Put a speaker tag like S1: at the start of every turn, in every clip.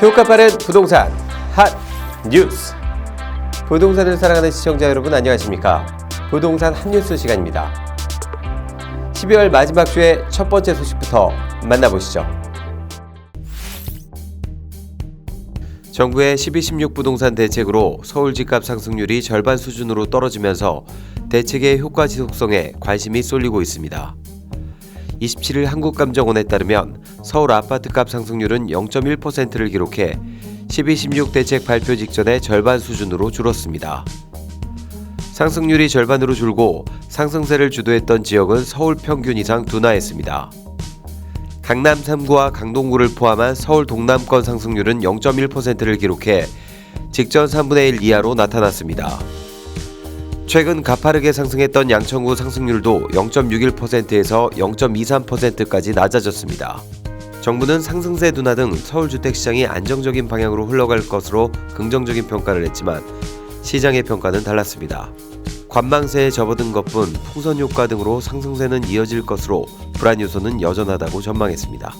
S1: 효과 빠른 부동산 핫 뉴스. 부동산을 사랑하는 시청자 여러분 안녕하십니까? 부동산 핫뉴스 시간입니다. 12월 마지막 주의 첫 번째 소식부터 만나보시죠. 정부의 12.16 부동산 대책으로 서울 집값 상승률이 절반 수준으로 떨어지면서 대책의 효과 지속성에 관심이 쏠리고 있습니다. 27일 한국감정원에 따르면 서울 아파트값 상승률은 0.1%를 기록해 12.16 대책 발표 직전의 절반 수준으로 줄었습니다. 상승률이 절반으로 줄고 상승세를 주도했던 지역은 서울 평균 이상 둔화했습니다. 강남 3구와 강동구를 포함한 서울 동남권 상승률은 0.1%를 기록해 직전 3분의 1 이하로 나타났습니다. 최근 가파르게 상승했던 양천구 상승률도 0.61%에서 0.23%까지 낮아졌습니다. 정부는 상승세 둔화 등 서울 주택시장이 안정적인 방향으로 흘러갈 것으로 긍정적인 평가를 했지만 시장의 평가는 달랐습니다. 관망세에 접어든 것뿐 풍선 효과 등으로 상승세는 이어질 것으로 불안 요소는 여전하다고 전망했습니다.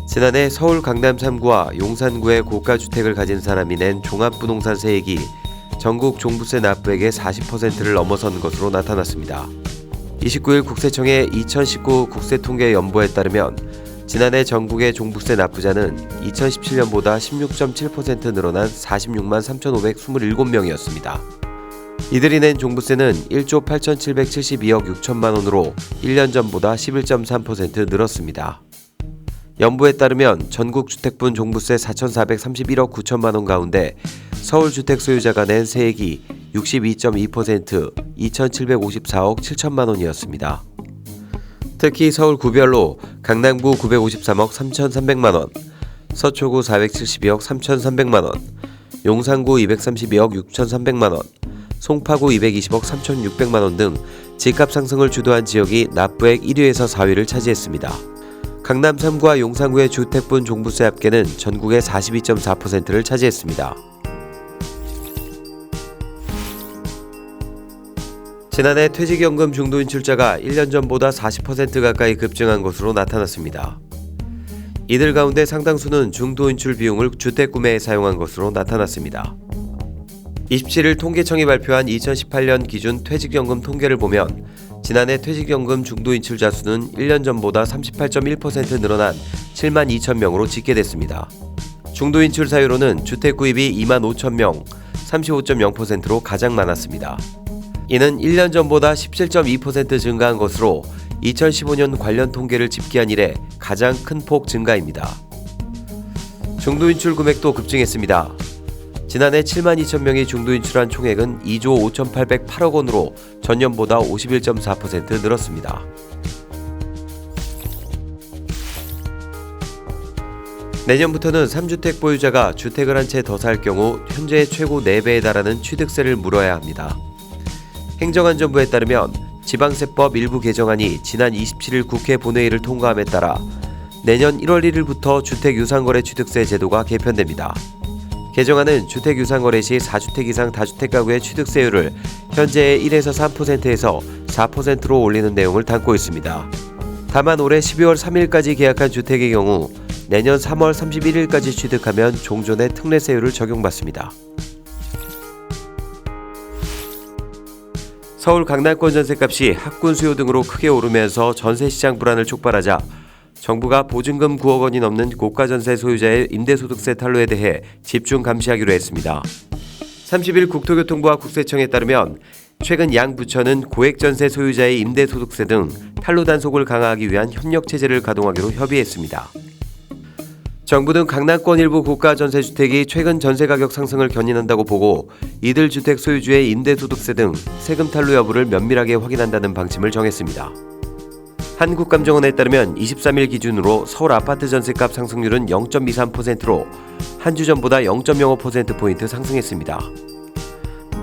S1: 지난해 서울 강남 3구와 용산구의 고가주택을 가진 사람이 낸 종합부동산 세액이 전국 종부세 납부액의 40%를 넘어선 것으로 나타났습니다. 29일 국세청의 2019 국세통계연보에 따르면 지난해 전국의 종부세 납부자는 2017년보다 16.7% 늘어난 46만 3,527명이었습니다. 이들이 낸 종부세는 1조 8,772억 6천만 원으로 1년 전보다 11.3% 늘었습니다. 연보에 따르면 전국 주택분 종부세 4,431억 9천만 원 가운데 서울 주택 소유자가 낸 세액이 62.2% 2,754억 7천만 원이었습니다. 특히 서울 구별로 강남구 953억 3,300만 원, 서초구 472억 3,300만 원, 용산구 232억 6,300만 원, 송파구 220억 3,600만 원 등 집값 상승을 주도한 지역이 납부액 1위에서 4위를 차지했습니다. 강남 3구와 용산구의 주택분 종부세 합계는 전국의 42.4%를 차지했습니다. 지난해 퇴직연금 중도인출자가 1년 전보다 40% 가까이 급증한 것으로 나타났습니다. 이들 가운데 상당수는 중도인출 비용을 주택 구매에 사용한 것으로 나타났습니다. 27일 통계청이 발표한 2018년 기준 퇴직연금 통계를 보면 지난해 퇴직연금 중도인출자 수는 1년 전보다 38.1% 늘어난 7만 2천 명으로 집계됐습니다. 중도인출 사유로는 주택 구입이 2만 5천 명, 35.0%로 가장 많았습니다. 이는 1년 전보다 17.2% 증가한 것으로 2015년 관련 통계를 집계한 이래 가장 큰 폭 증가입니다. 중도인출 금액도 급증했습니다. 지난해 7만 2천 명이 중도인출한 총액은 2조 5,808억 원으로 전년보다 51.4% 늘었습니다. 내년부터는 3주택 보유자가 주택을 한 채 더 살 경우 현재의 최고 4배에 달하는 취득세를 물어야 합니다. 행정안전부에 따르면 지방세법 일부 개정안이 지난 27일 국회 본회의를 통과함에 따라 내년 1월 1일부터 주택유상거래 취득세 제도가 개편됩니다. 개정안은 주택유상거래 시 4주택 이상 다주택 가구의 취득세율을 현재의 1에서 3%에서 4%로 올리는 내용을 담고 있습니다. 다만 올해 12월 3일까지 계약한 주택의 경우 내년 3월 31일까지 취득하면 종전의 특례세율을 적용받습니다. 서울 강남권 전셋값이 학군 수요 등으로 크게 오르면서 전세시장 불안을 촉발하자 정부가 보증금 9억 원이 넘는 고가전세 소유자의 임대소득세 탈루에 대해 집중 감시하기로 했습니다. 30일 국토교통부와 국세청에 따르면 최근 양 부처는 고액전세 소유자의 임대소득세 등 탈루 단속을 강화하기 위한 협력체제를 가동하기로 협의했습니다. 정부는 강남권 일부 고가전세주택이 최근 전세가격 상승을 견인한다고 보고 이들 주택 소유주의 임대소득세 등 세금 탈루 여부를 면밀하게 확인한다는 방침을 정했습니다. 한국감정원에 따르면 23일 기준으로 서울 아파트 전세값 상승률은 0.23%로 한 주 전보다 0.05%포인트 상승했습니다.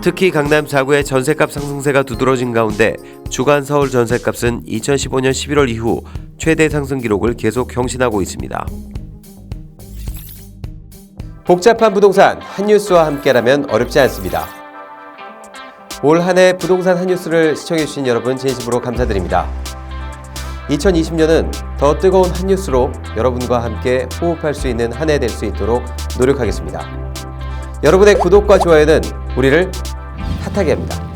S1: 특히 강남 4구의 전세값 상승세가 두드러진 가운데 주간 서울 전세값은 2015년 11월 이후 최대 상승 기록을 계속 경신하고 있습니다. 복잡한 부동산 한 뉴스와 함께라면 어렵지 않습니다. 올 한 해 부동산 핫뉴스를 시청해주신 여러분 진심으로 감사드립니다. 2020년은 더 뜨거운 핫뉴스로 여러분과 함께 호흡할 수 있는 한 해 될 수 있도록 노력하겠습니다. 여러분의 구독과 좋아요는 우리를 핫하게 합니다.